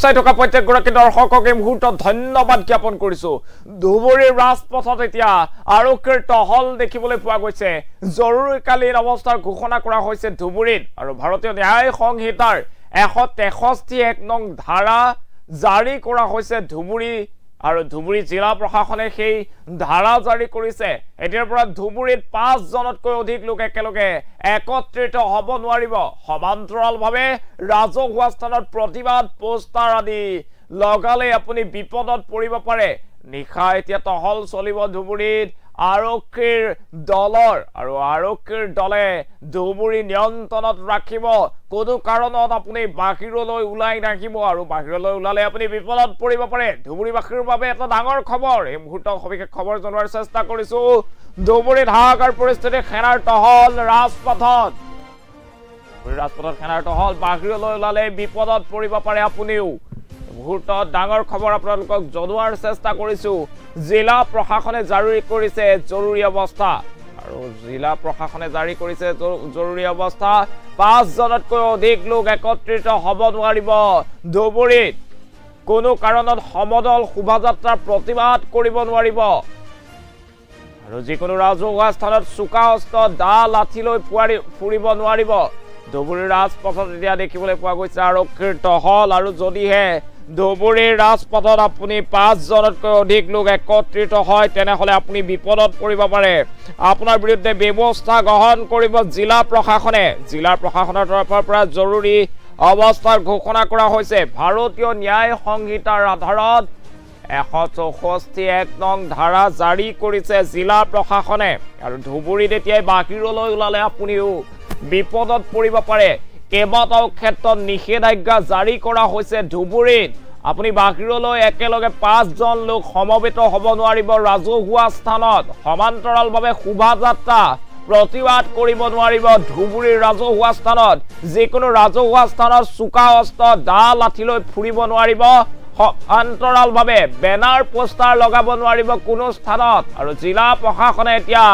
চাই থকা প্ৰত্যেকগৰাকী দৰ্শকক এই মুহূৰ্তত ধন্যবাদ জ্ঞাপন কৰিছো ধুবুৰীৰ ৰাজপথত এতিয়া আৰক্ষীৰ টহল দেখিবলৈ পোৱা গৈছে জৰুৰীকালীন অৱস্থাৰ ঘোষণা কৰা হৈছে ধুবুৰীত আৰু ভাৰতীয় ন্যায় সংহিতাৰ 163 নং ধাৰা জাৰি কৰা হৈছে ধুবুৰী আৰু ধুবুৰী জিলা প্ৰশাসনে সেই ধাৰা জাৰি কৰিছে এতিয়াৰ পৰা ধুবুৰীত 5 জনতকৈ অধিক লোক একেলগে একত্ৰিত হ'ব নোৱাৰিব সমান্তৰালভাৱে ৰাজহুৱা স্থানত প্ৰতিবাদ পোষ্টাৰ আদি লগালে আপুনি বিপদত পৰিব পাৰে নিশা এতিয়া টহল চলিব ধুবুৰীত আৰক্ষীৰ দলৰ আৰু আৰক্ষীৰ দলে ধুবুৰী নিয়ন্ত্ৰণত ৰাখিব কোনো কাৰণত আপুনি বাহিৰলৈ ওলাই নাহিব আৰু বাহিৰলৈ ওলালে আপুনি বিপদত পৰিব পাৰে ধুবুৰীবাসীৰ বাবে এটা ডাঙৰ খবৰ এই মুহূৰ্তত সবিশেষ খবৰ জনোৱাৰ চেষ্টা কৰিছো ধুবুৰীত হাহাকাৰ পৰিস্থিতি সেনাৰ টহল ৰাজপথত সেনাৰ টহল বাহিৰলৈ ওলালে বিপদত পৰিব পাৰে আপুনিও মুহূৰ্তত ডাঙৰ খবৰ আপোনালোকক জনোৱাৰ চেষ্টা কৰিছো জিলা প্ৰশাসনে জাৰি কৰিছে জৰুৰী অৱস্থা আৰু জিলা প্ৰশাসনে জাৰি কৰিছে জৰুৰী অৱস্থা 5 জনতকৈ অধিক লোক একত্ৰিত হ'ব নোৱাৰিব ধুবুৰীত কোনো কাৰণত সমদল শোভাযাত্ৰা প্ৰতিবাদ কৰিব নোৱাৰিব আৰু যিকোনো ৰাজহুৱা স্থানত চোকা অস্ত্ৰ দা লাঠিলৈ ফুৰিব নোৱাৰিব ধুবুৰীৰ ৰাজপথত এতিয়া দেখিবলৈ পোৱা গৈছে আৰক্ষীৰ টহল আৰু যদিহে ধুবুৰীৰ ৰাজপথত আপুনি 5 জনতকৈ অধিক লোক একত্ৰিত হয় তেনেহলে আপুনি বিপদত পৰিব পাৰে আপোনাৰ বিৰুদ্ধে ব্যৱস্থা গ্ৰহণ কৰিব জিলা প্ৰশাসনৰ তৰফৰ পৰা জৰুৰী অৱস্থাৰ ঘোষণা কৰা হৈছে ভাৰতীয় ন্যায় সংহিতাৰ আধাৰত 164 নং ধাৰা জাৰি কৰিছে জিলা প্ৰশাসনে আৰু ধুবুৰীত এতিয়া বাহিৰলৈ ওলালে আপুনিও বিপদত পৰিব পাৰে কেইবাটাও ক্ষেত্ৰত নিষেধাজ্ঞা জাৰি কৰা হৈছে ধুবুৰীত আপুনি বাহিৰলৈ একেলগে 5 জন লোক সমবেত হ'ব নোৱাৰিব ৰাজহুৱা স্থানত সমান্তৰালভাৱে শোভাযাত্ৰা প্ৰতিবাদ কৰিব নোৱাৰিব ধুবুৰীৰ ৰাজহুৱা স্থানত যিকোনো ৰাজহুৱা স্থানত চোকা অস্ত্ৰ দা লাঠিলৈ ফুৰিব নোৱাৰিব সমান্তৰালভাৱে বেনাৰ পোষ্টাৰ লগাব নোৱাৰিব কোনো স্থানত আৰু জিলা প্ৰশাসনে এতিয়া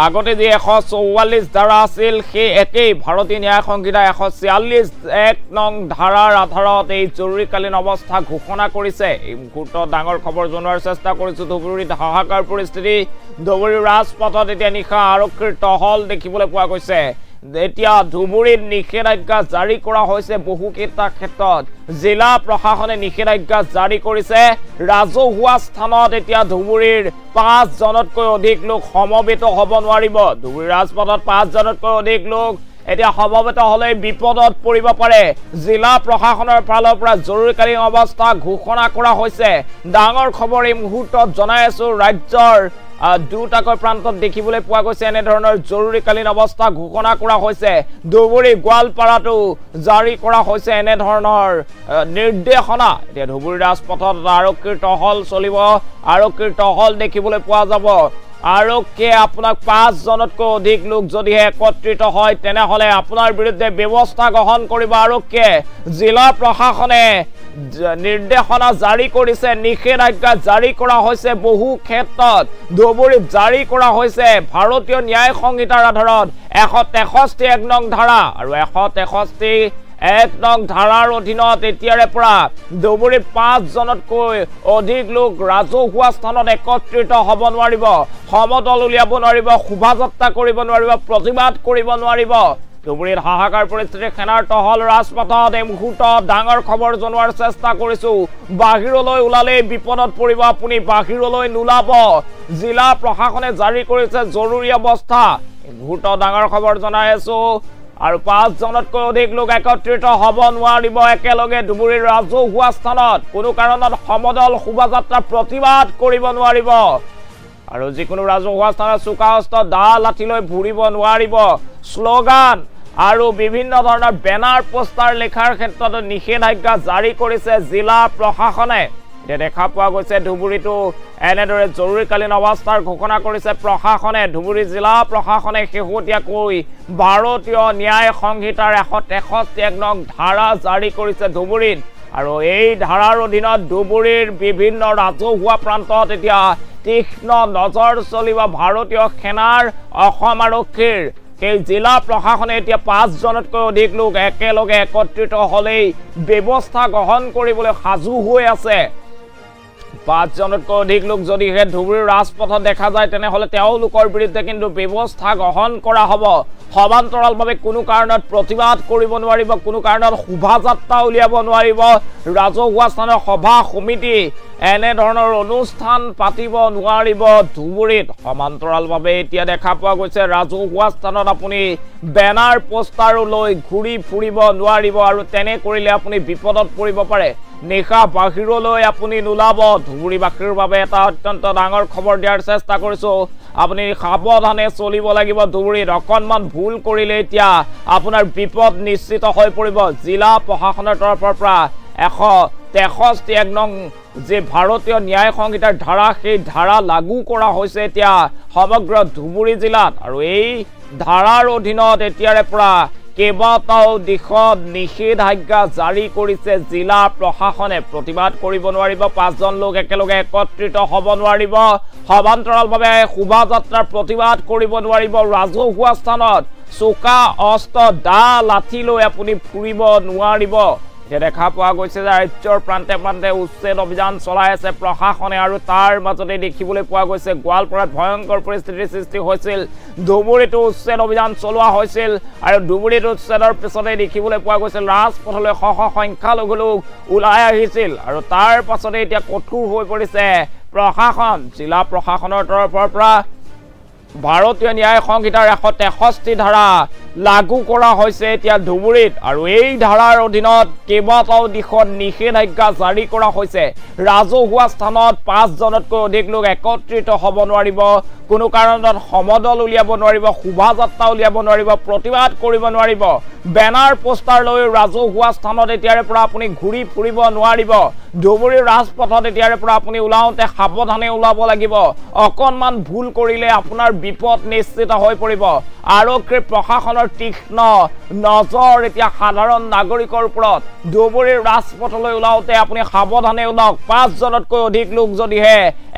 আগতে যে 144 ধাৰা আছিল সেই একেই ভাৰতীয় ন্যায় সংহিতা 146 নং ধাৰাৰ আধাৰত এই জৰুৰীকালীন অৱস্থা ঘোষণা কৰিছে এই মুহূৰ্তত ডাঙৰ খবৰ জনোৱাৰ চেষ্টা কৰিছো ধুবুৰীত হাহাকাৰ পৰিস্থিতি ধুবুৰীৰ ৰাজপথত এতিয়া নিশা আৰক্ষীৰ টহল দেখিবলৈ পোৱা গৈছে এতিয়া ধুবুৰীত নিষেধাজ্ঞা জাৰি কৰা হৈছে বহুকেইটা ক্ষেত্ৰত জিলা প্ৰশাসনে নিষেধাজ্ঞা জাৰি কৰিছে ৰাজহুৱা স্থানত এতিয়া ধুবুৰীৰ 5 জনতকৈ অধিক লোক সমবেত হ'ব নোৱাৰিব ধুবুৰীৰ ৰাজপথত 5 জনতকৈ অধিক লোক এতিয়া সমবেত হলে বিপদত পৰিব পাৰে জিলা প্ৰশাসনৰ ফালৰ পৰা জৰুৰীকালীন অৱস্থা ঘোষণা কৰা হৈছে ডাঙৰ খবৰ এই মুহূৰ্তত জনাই আছো ৰাজ্যৰ দুটাকৈ প্ৰান্তত দেখিবলৈ পোৱা গৈছে এনে ধৰণৰ জৰুৰীকালীন অৱস্থা ঘোষণা কৰা হৈছে ধুবুৰী গোৱালপাৰাটো জাৰি কৰা হৈছে এনে ধৰণৰ নিৰ্দেশনা এতিয়া ধুবুৰী ৰাজপথত আৰক্ষীৰ টহল চলিব আৰক্ষীৰ টহল দেখিবলৈ পোৱা যাব আৰক্ষীয়ে আপোনাক 5 জনতকৈ অধিক লোক যদিহে একত্ৰিত হয় তেনেহলে আপোনাৰ বিৰুদ্ধে ব্যৱস্থা গ্ৰহণ কৰিব আৰক্ষীয়ে জিলা প্ৰশাসনে নিৰ্দেশনা জাৰি কৰিছে নিষেধাজ্ঞা জাৰি কৰা হৈছে বহু ক্ষেত্ৰত ধুবুৰীত জাৰি কৰা হৈছে ভাৰতীয় ন্যায় সংহিতাৰ আধাৰত 163 নং ধাৰা আৰু 163 নং ধাৰাৰ অধীনত এতিয়াৰে পৰা ধুবুৰীত 5 জনতকৈ অধিক লোক ৰাজহুৱা স্থানত একত্ৰিত হ'ব নোৱাৰিব সমদল উলিয়াব নোৱাৰিব শোভাযাত্ৰা কৰিব নোৱাৰিব প্ৰতিবাদ কৰিব নোৱাৰিব ধুবুৰীত হাহাকাৰ পৰিস্থিতি সেনাৰ টহল ৰাজপথত এই মুহূৰ্তত ডাঙৰ খবৰ জনোৱাৰ চেষ্টা কৰিছো বাহিৰলৈ ওলালে বিপদত পৰিব আপুনি বাহিৰলৈ নোলাব জিলা প্ৰশাসনে জাৰি কৰিছে জৰুৰী অৱস্থা এই মুহূৰ্তত ডাঙৰ খবৰ জনাই আছো আৰু 5 জনতকৈ অধিক লোক একত্ৰিত হ'ব নোৱাৰিব একেলগে ধুবুৰীৰ ৰাজহুৱা স্থানত কোনো কাৰণত সমদল শোভাযাত্ৰা প্ৰতিবাদ কৰিব নোৱাৰিব আৰু যিকোনো ৰাজহুৱা স্থানত চোকা অস্ত্ৰ দা লাঠিলৈ ফুৰিব নোৱাৰিব শ্লোগান আৰু বিভিন্ন ধৰণৰ বেনাৰ পোষ্টাৰ লেখাৰ ক্ষেত্ৰত নিষেধাজ্ঞা জাৰি কৰিছে জিলা প্ৰশাসনে এতিয়া দেখা পোৱা গৈছে ধুবুৰীটো এনেদৰে জৰুৰীকালীন অৱস্থাৰ ঘোষণা কৰিছে প্ৰশাসনে ধুবুৰী জিলা প্ৰশাসনে শেহতীয়াকৈ ভাৰতীয় ন্যায় সংহিতাৰ 163 নং ধাৰা জাৰি কৰিছে ধুবুৰীত আৰু এই ধাৰাৰ অধীনত ধুবুৰীৰ বিভিন্ন ৰাজহুৱা প্ৰান্তত এতিয়া তীক্ষ্ণ নজৰ চলিব ভাৰতীয় সেনাৰ অসম আৰক্ষীৰ সেই জিলা প্ৰশাসনে এতিয়া 5 জনতকৈ অধিক লোক একেলগে একত্ৰিত হলেই ব্যৱস্থা গ্ৰহণ কৰিবলৈ সাজু হৈ আছে 5 জনতকৈ অধিক লোক যদিহে ধুবুৰীৰ ৰাজপথত দেখা যায় তেনেহলে তেওঁলোকৰ বিৰুদ্ধে কিন্তু ব্যৱস্থা গ্ৰহণ কৰা হ'ব সমান্তৰালভাৱে কোনো কাৰণত প্ৰতিবাদ কৰিব নোৱাৰিব কোনো কাৰণত শোভাযাত্ৰা উলিয়াব নোৱাৰিব ৰাজহুৱা স্থানৰ সভা সমিতি এনে ধৰণৰ অনুষ্ঠান পাতিব নোৱাৰিব ধুবুৰীত সমান্তৰালভাৱে এতিয়া দেখা পোৱা গৈছে ৰাজহুৱা স্থানত আপুনি বেনাৰ পোষ্টাৰ লৈ ঘূৰি ফুৰিব নোৱাৰিব আৰু তেনে কৰিলে আপুনি বিপদত পৰিব পাৰে নিশা বাহিৰলৈ আপুনি নোলাব ধুবুৰীবাসীৰ বাবে এটা অত্যন্ত ডাঙৰ খবৰ দিয়াৰ চেষ্টা কৰিছো আপুনি সাৱধানে চলিব লাগিব ধুবুৰীত অকণমান ভুল কৰিলে এতিয়া আপোনাৰ বিপদ নিশ্চিত হৈ পৰিব জিলা প্ৰশাসনৰ তৰফৰ পৰা 163 নং যে ভাৰতীয় ন্যায় সংহিতাৰ ধাৰা সেই ধাৰা লাগু কৰা হৈছে এতিয়া সমগ্ৰ ধুবুৰী জিলাত আৰু এই ধাৰাৰ অধীনত এতিয়াৰে পৰা কেইবাটাও দিশত নিষেধাজ্ঞা জাৰি কৰিছে জিলা প্ৰশাসনে প্ৰতিবাদ কৰিব নোৱাৰিব 5 জন লোক একেলগে একত্ৰিত হ'ব নোৱাৰিব সমান্তৰালভাৱে শোভাযাত্ৰাৰ প্ৰতিবাদ কৰিব নোৱাৰিব ৰাজহুৱা স্থানত চোকা অস্ত্ৰ দা লাঠি লৈ আপুনি ফুৰিব নোৱাৰিব দেখা পোৱা গৈছে যে ৰাজ্যৰ প্ৰান্তে প্ৰান্তে উচ্ছেদ অভিযান চলাই আছে প্ৰশাসনে আৰু তাৰ মাজতে দেখিবলৈ পোৱা গৈছে গোৱালপাৰাত ভয়ংকৰ পৰিস্থিতিৰ সৃষ্টি হৈছিল ধুবুৰীতো উচ্ছেদ অভিযান চলোৱা হৈছিল আৰু ধুবুৰীত উচ্ছেদৰ পিছতে দেখিবলৈ পোৱা গৈছিল ৰাজপথলৈ শ সংখ্যালঘু লোক ওলাই আহিছিল আৰু তাৰ পাছতে এতিয়া কঠোৰ হৈ পৰিছে প্ৰশাসন জিলা প্ৰশাসনৰ তৰফৰ পৰা ভাৰতীয় ন্যায় সংহিতাৰ 163 ধাৰা লাগু কৰা হৈছে এতিয়া ধুবুৰীত আৰু এই ধাৰাৰ অধীনত কেইবাটাও দিশত নিষেধাজ্ঞা জাৰি কৰা হৈছে ৰাজহুৱা স্থানত 5 জনতকৈ অধিক লোক একত্ৰিত হ'ব নোৱাৰিব কোনো কাৰণত সমদল উলিয়াব নোৱাৰিব শোভাযাত্ৰা উলিয়াব নোৱাৰিব প্ৰতিবাদ কৰিব নোৱাৰিব বেনাৰ পোষ্টাৰ লৈ ৰাজহুৱা স্থানত এতিয়াৰে পৰা আপুনি ঘূৰি ফুৰিব নোৱাৰিব ধুবুৰীৰ ৰাজপথত এতিয়াৰে পৰা আপুনি ওলাওঁতে সাৱধানে ওলাব লাগিব অকণমান ভুল কৰিলে আপোনাৰ বিপদ নিশ্চিত হৈ পৰিব আৰক্ষী প্ৰশাসনৰ তীক্ষ্ণ নজৰ এতিয়া সাধাৰণ নাগৰিকৰ ওপৰত ধুবুৰীৰ ৰাজপথলৈ ওলাওঁতে আপুনি সাৱধানে ওলাওক 5 জনতকৈ অধিক লোক যদিহে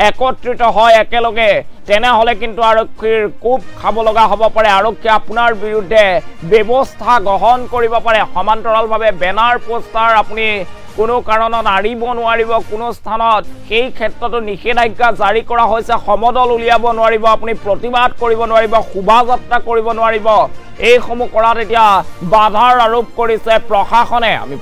একত্ৰিত হয় একেলগে তেনেহলে কিন্তু আৰক্ষীৰ কোপ খাব লগা হ'ব পাৰে আৰক্ষী আপোনাৰ বিৰুদ্ধে ব্যৱস্থা গ্ৰহণ কৰিব পাৰে সমান্তৰালভাৱে বেনাৰ পোষ্টাৰ আপুনি কোনো কাৰণত আৰিব নোৱাৰিব কোনো স্থানত সেই ক্ষেত্ৰতো নিষেধাজ্ঞা জাৰি কৰা হৈছে সমদল উলিয়াব নোৱাৰিব আপুনি প্ৰতিবাদ কৰিব নোৱাৰিব শোভাযাত্ৰা কৰিব নোৱাৰিব এইসমূহ কৰাত এতিয়া বাধাৰ আৰোপ কৰিছে প্ৰশাসনে আমি